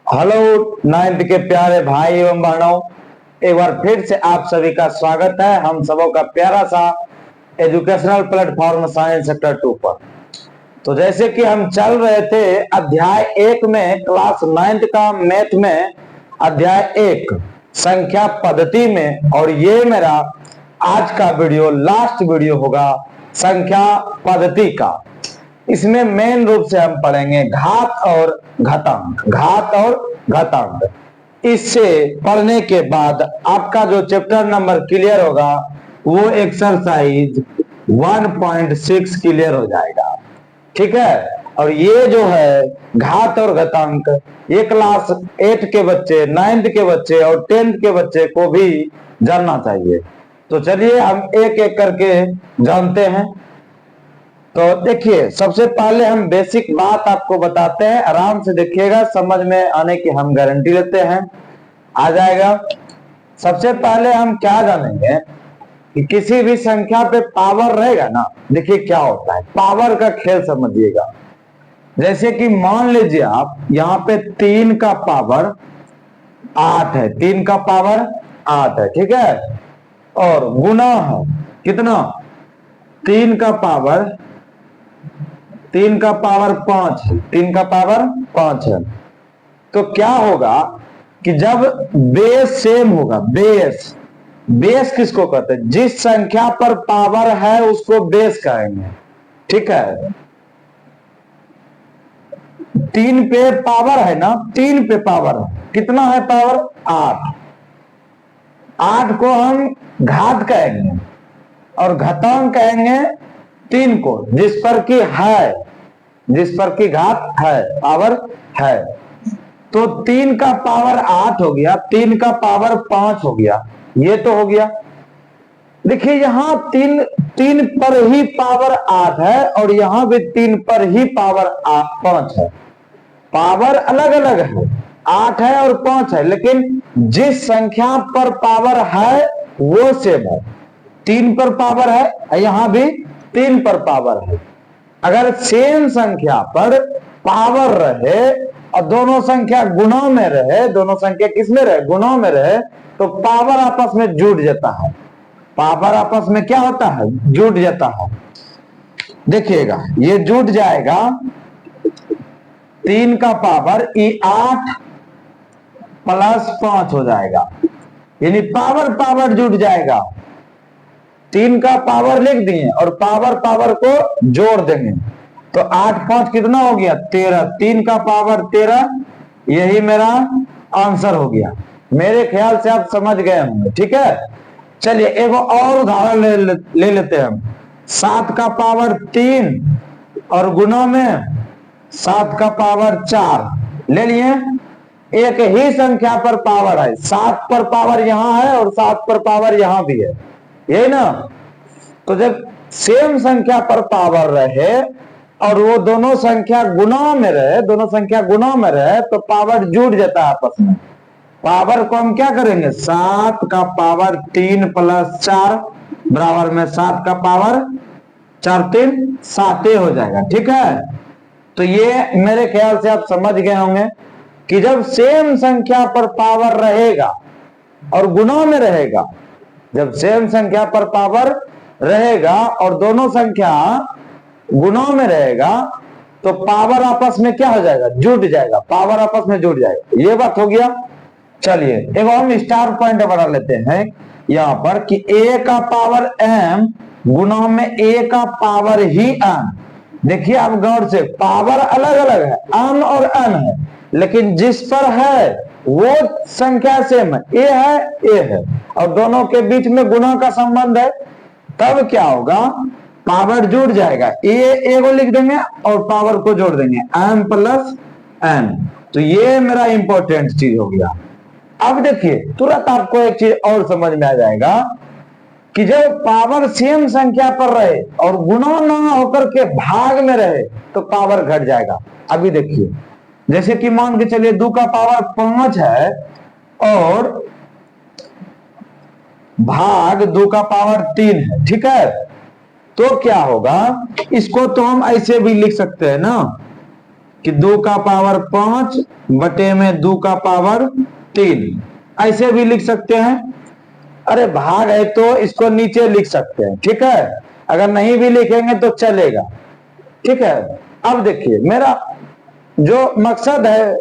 Hello ninth के प्यारे भाई एवं बहनों, एक बार फिर से आप सभी का स्वागत है हम सबों का प्यारा सा एजुकेशनल प्लेटफॉर्म साइंस सेक्टर 2 पर। तो जैसे कि हम चल रहे थे अध्याय 1 में, क्लास 9th का मैथ में अध्याय 1 संख्या पद्धति में, और ये मेरा आज का वीडियो लास्ट वीडियो होगा संख्या पद्धति का। इसमें मेन रूप से हम पढ़ेंगे घात और घातांक, घात और घातांक। इससे पढ़ने के बाद आपका जो चैप्टर नंबर क्लियर होगा वो एक्सरसाइज 1.6 क्लियर हो जाएगा, ठीक है। और ये जो है घात और घातांक, ये क्लास 8 के बच्चे, 9th के बच्चे और 10th के बच्चे को भी जानना चाहिए। तो चलिए हम एक एक करके जानते हैं। तो देखिए, सबसे पहले हम बेसिक बात आपको बताते हैं, आराम से देखिएगा, समझ में आने की हम गारंटी लेते हैं, आ जाएगा। सबसे पहले हम क्या जानेंगे कि किसी भी संख्या पे पावर रहेगा ना, देखिए क्या होता है, पावर का खेल समझिएगा। जैसे कि मान लीजिए आप यहाँ पे 3 का पावर 8 है, 3 का पावर 8 है, ठीक है। और गुना है कितना, 3 का पावर 5 है, 3 का पावर 5 है। तो क्या होगा कि जब बेस सेम होगा, बेस किसको कहते हैं, जिस संख्या पर पावर है उसको बेस कहेंगे, ठीक है। 3 पे पावर है ना, 3 पे पावर है, कितना है पावर 8, 8 को हम घात कहेंगे और घातांक कहेंगे 3 को, जिस पर की है, जिस पर की घात है, पावर है। तो 3 का पावर 8 हो गया, 3 का पावर 5 हो गया, ये तो हो गया। देखिए यहां 3 पर ही पावर 8 है और यहां भी 3 पर ही पावर 5 है। पावर अलग अलग है, 8 है और 5 है, लेकिन जिस संख्या पर पावर है वो सेम है। 3 पर पावर है, यहां भी 3 पर पावर है। अगर सेम संख्या पर पावर रहे और दोनों संख्या गुणा में रहे, दोनों संख्या किसमें रहे, गुणा में रहे, तो पावर आपस में जुड़ जाता है, पावर आपस में क्या होता है, जुड़ जाता है। देखिएगा ये जुड़ जाएगा, 3 का पावर 8 प्लस 5 हो जाएगा, यानी पावर पावर जुड़ जाएगा। 3 का पावर लिख दिए और पावर को जोड़ देंगे, तो 8 5 कितना हो गया, 13, 3 का पावर 13, यही मेरा आंसर हो गया। मेरे ख्याल से आप समझ गए होंगे, ठीक है। चलिए एक और उदाहरण ले लेते हैं हम। 7 का पावर 3 और गुना में 7 का पावर 4 ले लिए। एक ही संख्या पर पावर है, 7 पर पावर यहां है और 7 पर पावर यहां भी है, यही ना। तो जब सेम संख्या पर पावर रहे और वो दोनों संख्या गुना में रहे, दोनों संख्या गुना में रहे, तो पावर जुड़ जाता है आपस में। पावर को हम क्या करेंगे, 7 का पावर 3 प्लस 4 बराबर में 7 का पावर 4 3 7 हो जाएगा, ठीक है। तो ये मेरे ख्याल से आप समझ गए होंगे कि जब सेम संख्या पर पावर रहेगा और गुना में रहेगा, जब सेम संख्या पर पावर रहेगा और दोनों संख्या गुना में रहेगा, तो पावर आपस में क्या हो जाएगा, जुड़ जाएगा, पावर आपस में जुड़ जाएगा, ये बात हो गया। चलिए एक हम स्टार पॉइंट बना लेते हैं यहां पर कि a का पावर m गुना में a का पावर ही n। देखिए आप गौर से, पावर अलग अलग है, m और n है, लेकिन जिस पर है वो संख्या सेम है, a है और दोनों के बीच में गुना का संबंध है, तब क्या होगा, पावर जुड़ जाएगा, a को लिख देंगे और पावर को जोड़ देंगे, m प्लस n। तो ये मेरा इंपॉर्टेंट चीज हो गया। अब देखिए तुरंत आपको एक चीज और समझ में आ जाएगा कि जब पावर सेम संख्या पर रहे और गुणा ना होकर के भाग में रहे तो पावर घट जाएगा। अभी देखिए, जैसे कि मान के चलिए 2 का पावर 5 है और भाग 2 का पावर 3 है, ठीक है। तो क्या होगा, इसको तो हम ऐसे भी लिख सकते हैं ना कि 2 का पावर 5 बटे में 2 का पावर 3, ऐसे भी लिख सकते हैं। अरे भाग है तो इसको नीचे लिख सकते हैं, ठीक है। अगर नहीं भी लिखेंगे तो चलेगा, ठीक है। अब देखिए मेरा जो मकसद है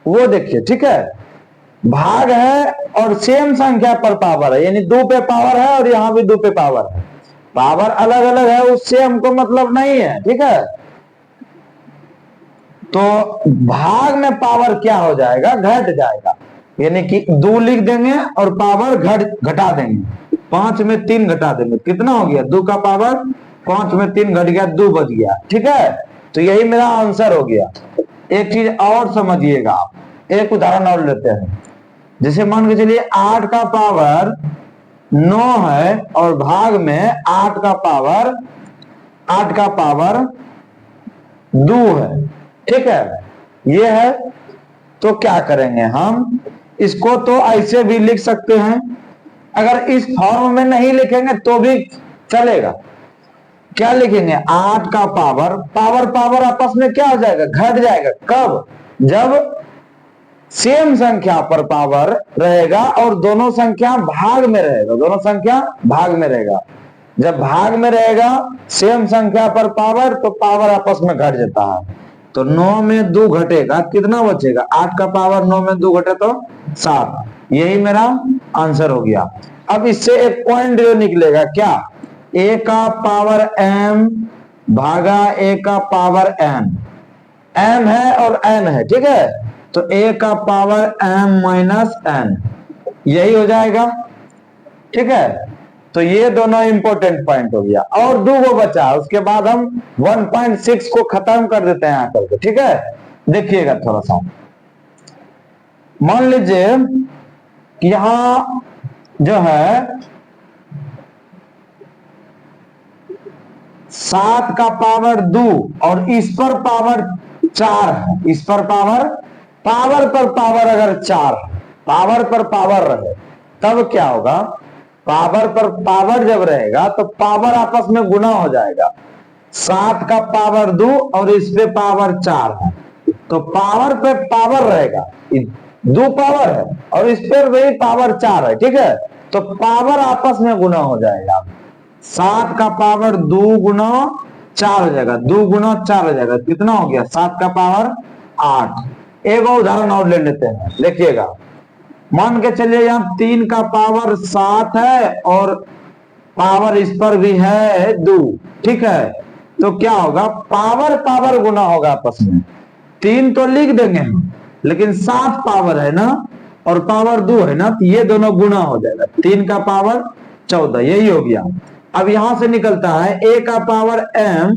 वो देखिए, ठीक है। भाग है और सेम संख्या पर पावर है, यानी 2 पे पावर है और यहां भी 2 पे पावर है। पावर अलग अलग है उससे हमको मतलब नहीं है, ठीक है। तो भाग में पावर क्या हो जाएगा, घट जाएगा, यानी कि 2 लिख देंगे और पावर घटा देंगे, 5 में 3 घटा देंगे, कितना हो गया 2 का पावर 5 में 3 घट गया, 2 बच गया, ठीक है। तो यही मेरा आंसर हो गया। एक चीज और समझिएगा आप, एक उदाहरण और लेते हैं। जैसे मान के चलिए 8 का पावर 9 है और भाग में 8 का पावर 2 है, ठीक है, ये है। तो क्या करेंगे हम, इसको तो ऐसे भी लिख सकते हैं, अगर इस फॉर्म में नहीं लिखेंगे तो भी चलेगा। क्या लिखेंगे, 8 का पावर आपस में क्या हो जाएगा, घट जाएगा। कब, जब सेम संख्या पर पावर रहेगा और दोनों संख्या भाग में रहेगा, जब भाग में रहेगा सेम संख्या पर पावर, तो पावर आपस में घट जाता है। तो 9 में 2 घटेगा, कितना बचेगा, 8 का पावर 9 में 2 घटे तो 7, यही मेरा आंसर हो गया। अब इससे एक पॉइंट जो निकलेगा क्या, a का पावर m भागा a का पावर n, m है और n है, ठीक है। तो a का पावर m माइनस n, यही हो जाएगा, ठीक है। तो ये दोनों इंपॉर्टेंट पॉइंट हो गया, और 2 वो बचा, उसके बाद हम 1.6 को खत्म कर देते हैं आकर के, ठीक है। देखिएगा थोड़ा सा, मान लीजिए कि यहां जो है 7 का पावर 2 और इस पर पावर 4 है, इस पर पावर पर पावर अगर 4, पावर पर पावर रहे तब क्या होगा, पावर पर पावर जब रहेगा तो पावर आपस में गुना हो जाएगा। 7 का पावर 2 और इस पे पावर 4 है, तो पावर पे पावर रहेगा, 2 पावर है और इस पर भी पावर 4 है, ठीक है। तो पावर आपस में गुना हो जाएगा, 7 का पावर 2 गुना 4 हो जाएगा, 2 गुना 4 हो जाएगा, कितना हो गया 7 का पावर 8। एक उदाहरण और ले लेते हैं, देखिएगा। मान के चलिए यहाँ 3 का पावर 7 है और पावर इस पर भी है 2, ठीक है। तो क्या होगा, पावर गुना होगा आपस में, 3 तो लिख देंगे हम, लेकिन 7 पावर है ना और पावर 2 है ना, तो ये दोनों गुना हो जाएगा, 3 का पावर 14, यही हो गया। अब यहां से निकलता है a का पावर m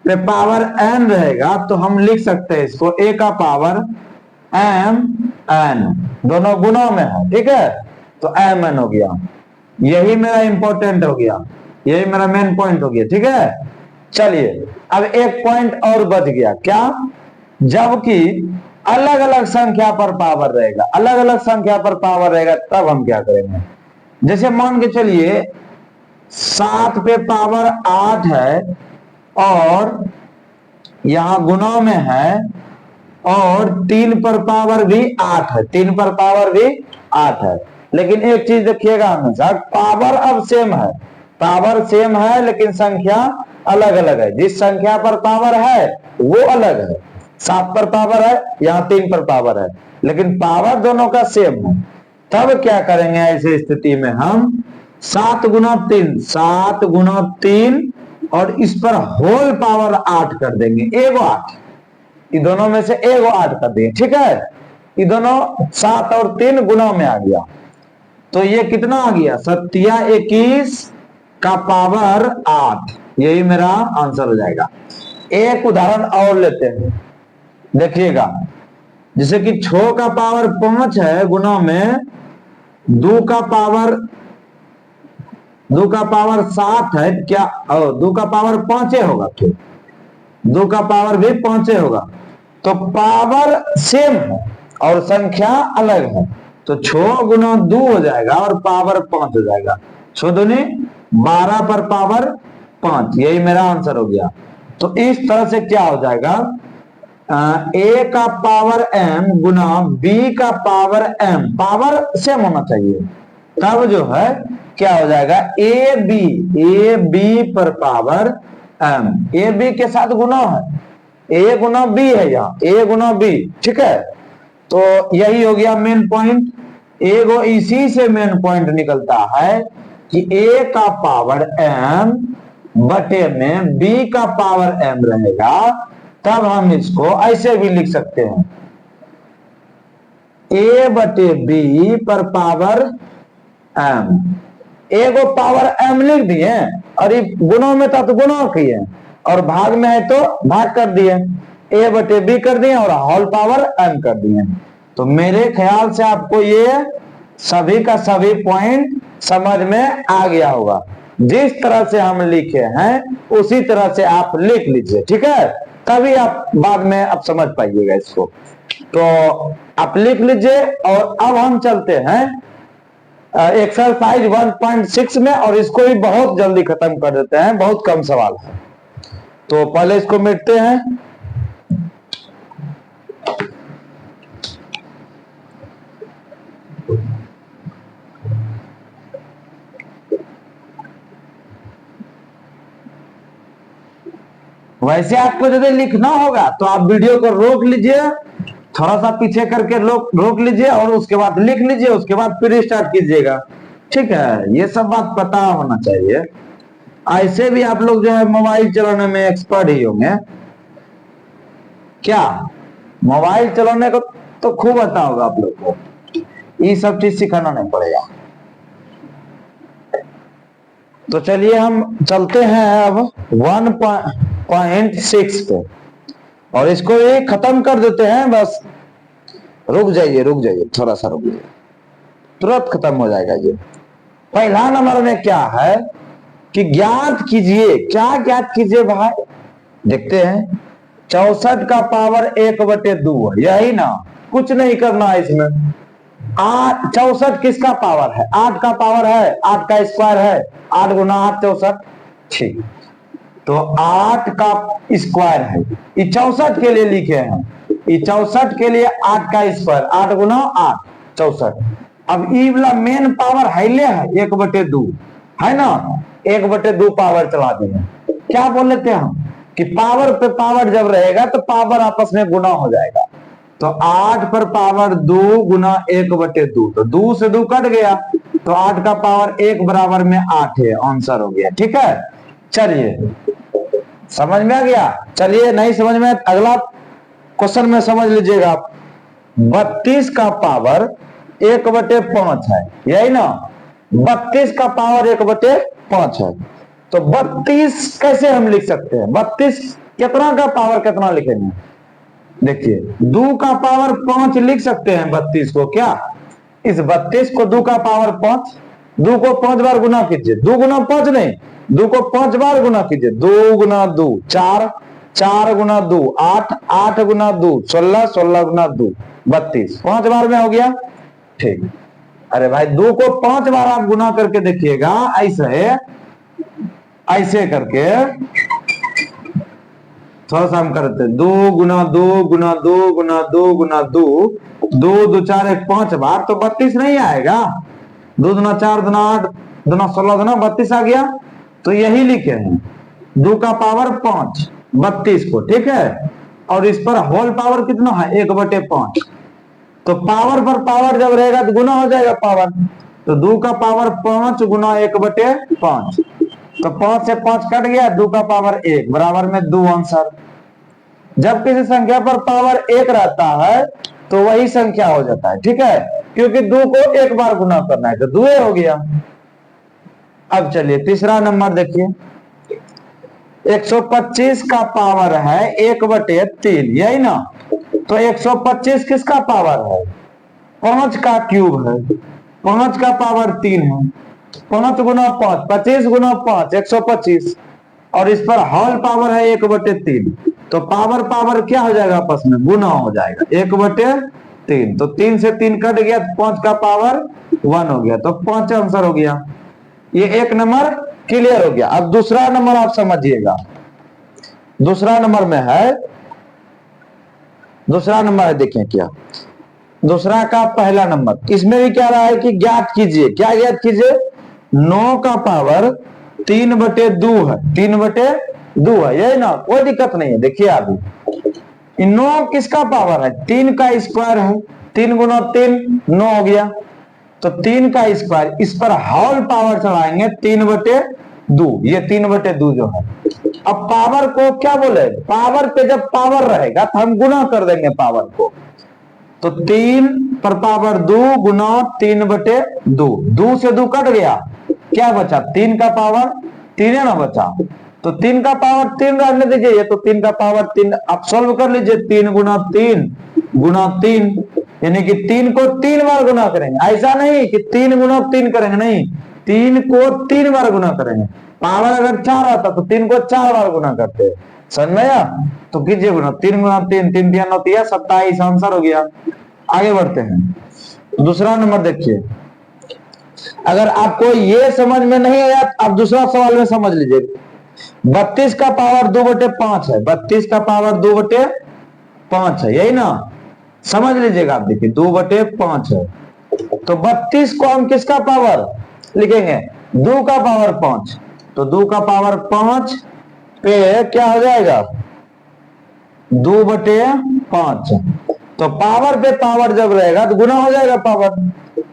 पे पावर n रहेगा, तो हम लिख सकते हैं इसको a का पावर m n, दोनों गुणों में है, ठीक है। तो m n हो गया, यही मेरा इंपॉर्टेंट हो गया, यही मेरा मेन पॉइंट हो गया, ठीक है। चलिए अब एक पॉइंट और बच गया, क्या, जबकि अलग अलग संख्या पर पावर रहेगा, अलग अलग संख्या पर पावर रहेगा तब हम क्या करेंगे। जैसे मान के चलिए 7 पे पावर 8 है और यहां गुणों में है, और 3 पर पावर भी 8 है, 3 पर पावर भी 8 है। लेकिन एक चीज देखिएगा हमेशा, पावर अब सेम है, पावर सेम है लेकिन संख्या अलग अलग है। जिस संख्या पर पावर है वो अलग है, 7 पर पावर है, यहाँ 3 पर पावर है, लेकिन पावर दोनों का सेम है। तब क्या करेंगे ऐसी स्थिति में, हम 7 गुना 3, 7 गुना 3 और इस पर होल पावर 8 कर देंगे, एगो 8, ये दोनों में से एगो 8 कर देंगे, ठीक है। ये दोनों 7 और 3 गुना में आ गया, तो ये कितना आ गया, 7 21 का पावर 8, यही मेरा आंसर हो जाएगा। एक उदाहरण और लेते हैं, देखिएगा। जैसे कि 6 का पावर 5 है गुना में 2 का पावर 7 है, क्या 2 का पावर 5 होगा, फिर 2 का पावर भी 5 होगा, तो पावर सेम है और संख्या अलग है, तो 6 गुना 2 हो जाएगा और पावर 5 हो जाएगा, 6 दूनी 12 पर पावर 5, यही मेरा आंसर हो गया। तो इस तरह से क्या हो जाएगा, ए का पावर m गुना b का पावर m, पावर सेम होना चाहिए, तब जो है क्या हो जाएगा, ए बी पर पावर m, ए बी के साथ गुना है, ए गुना बी है यहाँ, ए गुना बी, ठीक है। तो यही हो गया मेन पॉइंट। एगो इसी से मेन पॉइंट निकलता है कि ए का पावर m बटे में b का पावर m रहेगा, तब हम इसको ऐसे भी लिख सकते हैं, a बटे b पर पावर m, एगो पावर m लिख दिए और ये गुणों में था तो गुणा किए और भाग में है तो भाग कर दिए, a बटे b कर दिए और होल पावर m कर दिए। तो मेरे ख्याल से आपको ये सभी का सभी पॉइंट समझ में आ गया होगा। जिस तरह से हम लिखे हैं उसी तरह से आप लिख लीजिए, ठीक है, तभी आप बाद में आप समझ पाइएगा इसको। तो आप लिख लीजिए और अब हम चलते हैं एक्सरसाइज 1.6 में और इसको भी बहुत जल्दी खत्म कर देते हैं, बहुत कम सवाल है। तो पहले इसको मिटते हैं। वैसे आपको यदि लिखना होगा तो आप वीडियो को रोक लीजिए, थोड़ा सा पीछे करके रोक लीजिए और उसके बाद लिख लीजिए, उसके बाद फिर स्टार्ट कीजिएगा, ठीक है। ये सब बात पता होना चाहिए। ऐसे भी आप लोग जो है मोबाइल चलाने में एक्सपर्ट ही होंगे, क्या मोबाइल चलाने को तो खूब आता होगा आप लोग को, ये सब चीज सिखाना नहीं पड़ेगा। तो चलिए हम चलते हैं अब 1.6 पे और इसको ये खत्म कर देते हैं। बस रुक जाइए थोड़ा सा रुक जाइए, तुरंत खत्म हो जाएगा ये। पहला नंबर में क्या है कि ज्ञात कीजिए, क्या ज्ञात कीजिए भाई, देखते हैं। 64 का पावर 1/2 है, यही ना, कुछ नहीं करना है इसमें। 64 किसका पावर है, 8 का पावर है, 8 का स्क्वायर है, 8 गुना 8 64, ठीक। तो 8 का स्क्वायर है, ये 64 के लिए लिखे हैं, ये 64 के लिए 8 का स्क्वायर, 8 गुना 8 64। अब ये वाला मेन पावर हाईले है 1/2 है ना, 1/2 पावर चला दिए। क्या बोल लेते हैं हम कि पावर पे पावर जब रहेगा तो पावर आपस में गुना हो जाएगा। तो 8 पर पावर 2 गुना 1/2, तो 2 से 2 कट गया, तो 8 का पावर 1 बराबर में 8 है, आंसर हो गया, ठीक है। चलिए समझ में आ गया। चलिए नहीं समझ में अगला क्वेश्चन में समझ लीजिएगा आप। 32 का पावर 1/5 है, यही ना, 32 का पावर 1/5 है। तो 32 कैसे हम लिख सकते हैं, 32 कितना का पावर कितना लिखेंगे, देखिए 2 का पावर 5 लिख सकते हैं 32 को, क्या इस 32 को 2 का पावर 5, 2 को 5 बार गुना कीजिए, 2 गुना 5 नहीं, 2 को 5 बार गुना कीजिए, 2 गुना 2 4, 4 गुना 2 8, 8 गुना 2 16, 16 गुना 2 32, 5 बार में हो गया, ठीक। अरे भाई 2 को 5 बार आप गुना करके देखिएगा, ऐसे करके थोड़ा सा हम करते हैं, 2 गुना 2 गुना 2 गुना 2 गुना 2, 2 2 4 1 5 बार, तो 32 नहीं आएगा। 2 दुना 4 दुना 8 दुना 16 दुना 32 आ गया। तो यही लिखे हैं 2 का पावर 5 32 को, ठीक है। और इस पर होल पावर कितना है 1/5, तो पावर पर पावर जब रहेगा तो गुना हो जाएगा पावर, तो 2 का पावर 5 गुना 1/5, तो 5 से 5 कट गया, 2 का पावर 1 बराबर में 2 आंसर। जब किसी संख्या पर पावर 1 रहता है तो वही संख्या हो जाता है, ठीक है, क्योंकि 2 को 1 बार गुना करना है, तो 2 हो गया। अब चलिए तीसरा नंबर देखिए, 125 का पावर है 1/3, यही ना, तो 125 किसका पावर है, 5 का क्यूब है, 5 का पावर 3 है, 5 गुना 5 25 गुना 5 125, और इस पर होल पावर है 1/3, तो पावर पावर क्या हो जाएगा आपस में गुना हो जाएगा 1/3, तो 3 से 3 कट गया, 5 का पावर 1 हो गया, तो 5 आंसर हो गया। ये एक नंबर क्लियर हो गया। अब दूसरा नंबर आप समझिएगा, दूसरा नंबर में है दूसरा नंबर है, देखिए क्या दूसरा का पहला नंबर, इसमें भी क्या रहा है कि ज्ञात कीजिए, क्या ज्ञात कीजिए, 9 का पावर 3/2 है, 3/2 है, यही ना, कोई दिक्कत नहीं है। देखिए अभी 9 किसका पावर है, 3 का स्क्वायर है, 3 गुना 3 9 हो गया, तो 3 का स्क्वायर, इस पर होल पावर चढ़ाएंगे 3/2, ये 3/2 जो है। अब पावर को क्या बोले, पावर पे जब पावर रहेगा तो हम गुना कर देंगे पावर को, तो 3 पर पावर 2 गुना 3/2, 2 से 2 कट गया, क्या बचा, 3 का पावर 3 है ना बचा, तो 3 का पावर 3 रहने दीजिए, ये तो 3 का पावर 3, आप सॉल्व कर लीजिए, 3 गुना 3 गुना 3, यानी कि 3 को 3 बार गुना करेंगे, ऐसा नहीं कि 3 गुना 3 करेंगे, नहीं, 3 को 3 बार गुना करेंगे। पावर अगर 4 आता तो 3 को 4 बार गुना करते हैं, समझ में आया, तो कीजिए गुना, 3 गुना 3, 3 3 9 27, आंसर हो गया। आगे बढ़ते हैं, दूसरा नंबर देखिए, अगर आपको ये समझ में नहीं आया आप दूसरा सवाल में समझ लीजिए, 32 का पावर 2/5 है, 32 का पावर 2/5 है, यही ना, समझ लीजिएगा आप, देखिए 2/5 है, तो 32 को हम किसका पावर लिखेंगे, 2 का पावर 5, तो 2 का पावर 5 पे क्या हो जाएगा, 2/5, तो पावर पे पावर जब रहेगा तो गुना हो जाएगा पावर,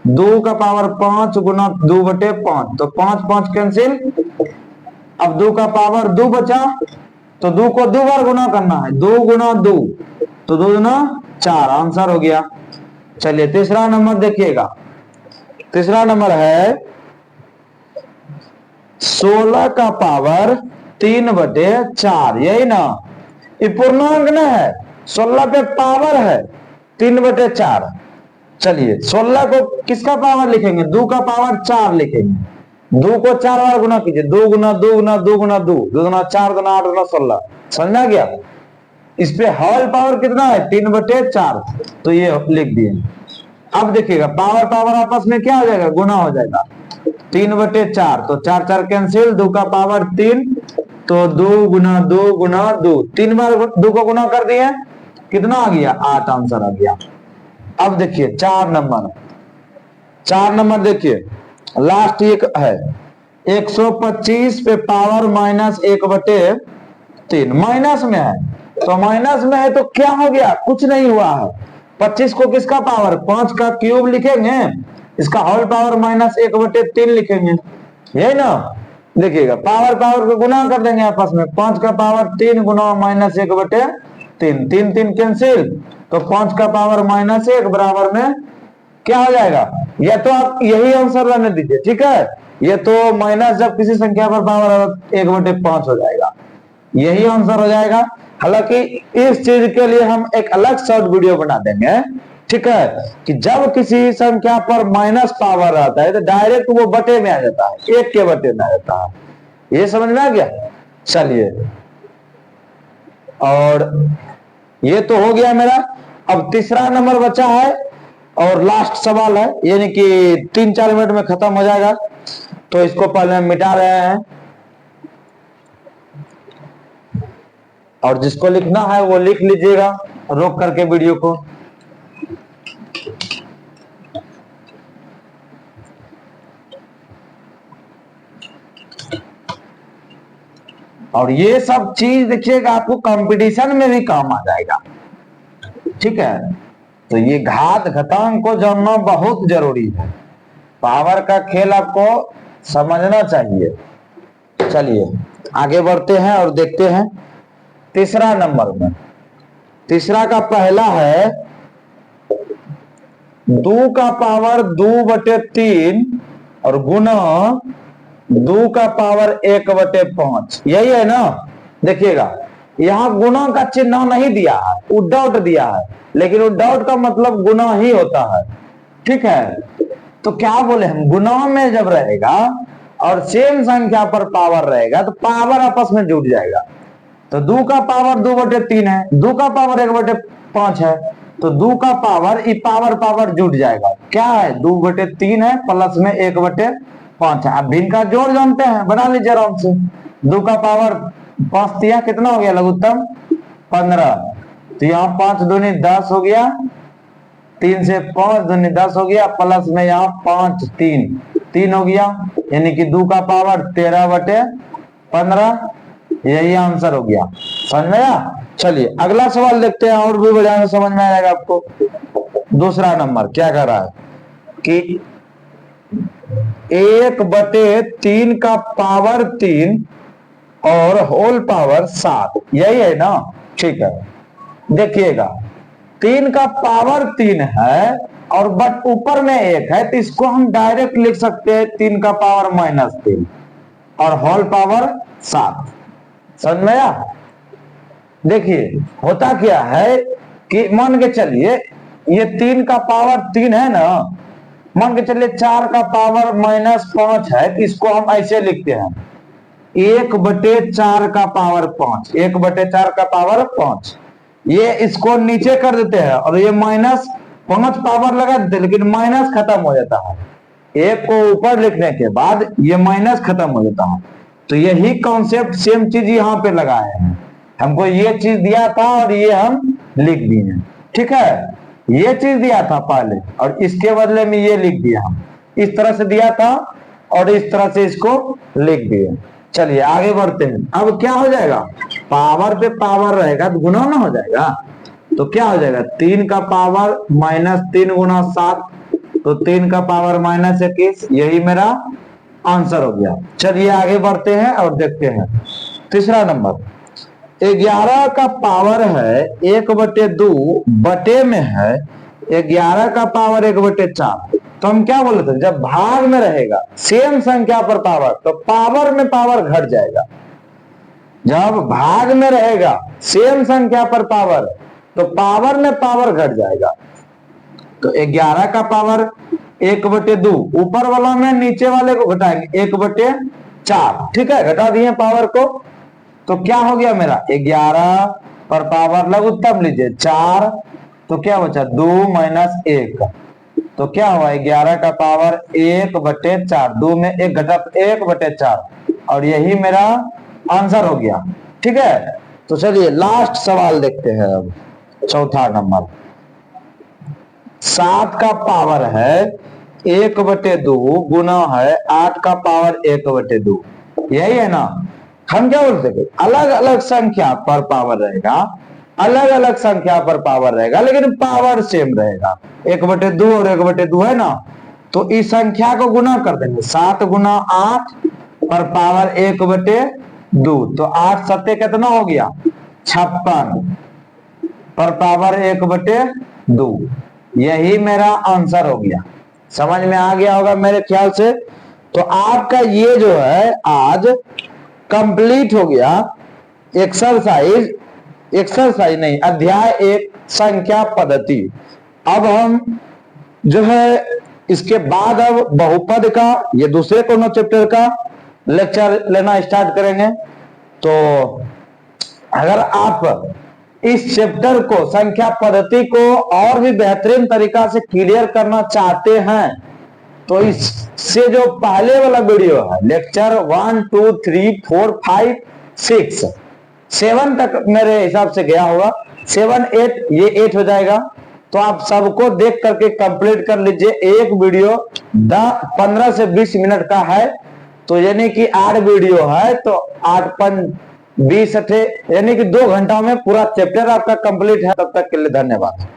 2 का पावर 5 गुना 2/5, तो 5 5 कैंसिल, अब 2 का पावर 2 बचा, तो 2 को 2 बार गुना करना है, 2 गुना 2, तो 2 गुना 4, आंसर हो गया। चलिए तीसरा नंबर देखिएगा, तीसरा नंबर है 16 का पावर 3/4, यही ना, ये पूर्णांक ना है, 16 पे पावर है 3/4। चलिए 16 को किसका पावर लिखेंगे, 2 का पावर 4 लिखेंगे, 2 को 4 बार गुना कीजिए, 2 गुना 2 गुना 2 गुना 2, 2 गुना 4 गुना 8 गुना 16, समझ में आ गया। इस पे होल पावर कितना है, 3/4, तो ये लिख दिए। अब देखिएगा पावर पावर आपस में क्या हो जाएगा, गुना हो जाएगा, 3/4, तो 4 4 कैंसिल, 2 का पावर 3, तो 2 गुना 2 गुना 2, 3 बार 2 को गुना कर दिए, कितना आ गया, 8, आंसर आ गया। अब देखिए 4 नंबर, 4 नंबर देखिए लास्ट एक है, 125 पे पावर -1/3, माइनस में है, तो माइनस में है तो क्या हो गया, कुछ नहीं हुआ है, 25 को किसका पावर, 5 का क्यूब लिखेंगे, इसका होल पावर -1/3 लिखेंगे, यही ना। देखिएगा पावर पावर को गुना कर देंगे आपस में, 5 का पावर 3 गुना -1/3, 3 3 कैंसिल, तो 5 का पावर -1 बराबर में क्या हो जाएगा, या तो आप यही आंसर रहने दीजिए, ठीक है, ये तो माइनस जब किसी संख्या पर पावर 1/5 हो जाएगा, यही आंसर हो जाएगा। हालांकि इस चीज के लिए हम एक अलग शॉर्ट वीडियो बना देंगे, ठीक है, कि जब किसी संख्या पर माइनस पावर आता है तो डायरेक्ट वो बटे में आ जाता है, 1 के बटे में आ जाता है, ये समझ में आ गया। चलिए और ये तो हो गया मेरा, अब तीसरा नंबर बचा है और लास्ट सवाल है, यानी कि 3-4 मिनट में खत्म हो जाएगा, तो इसको पहले हम मिटा रहे हैं, और जिसको लिखना है वो लिख लीजिएगा रोक करके वीडियो को। और ये सब चीज देखिएगा आपको कंपटीशन में भी काम आ जाएगा, ठीक है, तो ये घात घटांक को जानना बहुत जरूरी है, पावर का खेल आपको समझना चाहिए। चलिए आगे बढ़ते हैं और देखते हैं तीसरा नंबर में, तीसरा का पहला है 2 का पावर 2/3 और गुना 2 का पावर 1/5, यही है ना। देखिएगा यहाँ गुना का चिन्ह नहीं दिया है, वो डॉट दिया है, लेकिन वो डॉट का मतलब गुना ही होता है, ठीक है, तो क्या बोले हम, गुना में जब रहेगा और सेम संख्या पर पावर रहेगा तो पावर आपस में जुड़ जाएगा, तो 2 का पावर 2/3 है, 2 का पावर 1/5 है, तो 2 का पावर ई पावर पावर जुड़ जाएगा, क्या है 2/3 है प्लस में 1/5 है। अब इनका जोड़ जानते हैं, बना लीजिए आराम से, 2 का पावर 5 दिया, कितना हो गया लघुत्तम 15, तो यहाँ 5 दूनी 10 हो गया, 3 से 5 दूनी 10 हो गया, प्लस में यहाँ 5 3 हो गया, यानी कि 2 का पावर 13/15। यही आंसर हो गया। समझ में आया? चलिए अगला सवाल देखते हैं, और भी बढ़िया समझ में आएगा आपको। दूसरा नंबर क्या कर रहा है कि 1/3 का पावर 3 और होल पावर 7, यही है ना? ठीक है, देखिएगा 3 का पावर 3 है और बट ऊपर में 1 है, तो इसको हम डायरेक्ट लिख सकते हैं 3 का पावर -3 और होल पावर 7। समझ में आया? देखिए होता क्या है कि मान के चलिए ये 3 का पावर 3 है ना, मान के चलिए 4 का पावर -5 है, तो इसको हम ऐसे लिखते हैं 1/4 का पावर 5, 1/4 का पावर 5। ये इसको नीचे कर देते हैं और ये -5 पावर लगा देते हैं, लेकिन माइनस खत्म हो जाता है। एक को ऊपर लिखने के बाद ये माइनस खत्म हो जाता है। तो यही कॉन्सेप्ट सेम चीज यहाँ पे लगाए हैं। हमको ये चीज दिया था और ये हम लिख दिए। ठीक है, ये चीज दिया था पहले और इसके बदले में ये लिख दिया। हम इस तरह से दिया था और इस तरह से इसको लिख दिए। चलिए आगे बढ़ते हैं। अब क्या हो जाएगा, पावर पे पावर रहेगा तो गुना ना हो जाएगा। तो क्या हो जाएगा, 3 का पावर -3 गुना 7, तो 3 का पावर -21, यही मेरा आंसर हो गया। चलिए आगे बढ़ते हैं और देखते हैं तीसरा नंबर। 11 का पावर है 1/2 बटे में है 11 का पावर 1/4। तो हम क्या बोले थे, जब भाग में रहेगा सेम संख्या पर पावर तो पावर में पावर घट जाएगा। जब भाग में रहेगा सेम संख्या पर पावर तो पावर में पावर घट जाएगा। तो 11 का पावर 1/2, ऊपर वाला में नीचे वाले को घटाएंगे 1/4। ठीक है, घटा दिए पावर को, तो क्या हो गया मेरा 11 पर पावर लघुत्तम लीजिए 4, तो क्या बचा 2 - 1, तो क्या हुआ 11 का पावर 1/4, 2 में 1 घटा 1/4, और यही मेरा आंसर हो गया। ठीक है, तो चलिए लास्ट सवाल देखते हैं। अब चौथा नंबर, 7 का पावर है 1/2 गुना है 8 का पावर 1/2, यही है ना? हम क्या बोलते हैं, अलग अलग संख्या पर पावर रहेगा, अलग अलग संख्या पर पावर रहेगा, लेकिन पावर सेम रहेगा। 1/2 और 1/2 है ना, तो इस संख्या को गुना कर देंगे 7 गुना 8 पर पावर 1/2, तो 8 सत्ते कितना हो गया 56 पर पावर 1/2, यही मेरा आंसर हो गया। समझ में आ गया होगा मेरे ख्याल से। तो आपका ये जो है आज कंप्लीट हो गया एक्सरसाइज नहीं, अध्याय 1 संख्या पद्धति। अब हम जो है इसके बाद अब बहुपद का, ये दूसरे कोनो चैप्टर का लेक्चर लेना स्टार्ट करेंगे। तो अगर आप इस चैप्टर को, संख्या पद्धति को और भी बेहतरीन तरीका से क्लियर करना चाहते हैं तो इससे जो पहले वाला वीडियो है लेक्चर 1 2 3 4 5 6 7 तक मेरे हिसाब से गया होगा, 7 8 ये 8 हो जाएगा। तो आप सबको देख करके कंप्लीट कर लीजिए। एक वीडियो 15 से 20 मिनट का है, तो यानी कि 8 वीडियो है, तो 8 5 20 यानी कि 2 घंटा में पूरा चैप्टर आपका कंप्लीट है। तब तक के लिए धन्यवाद।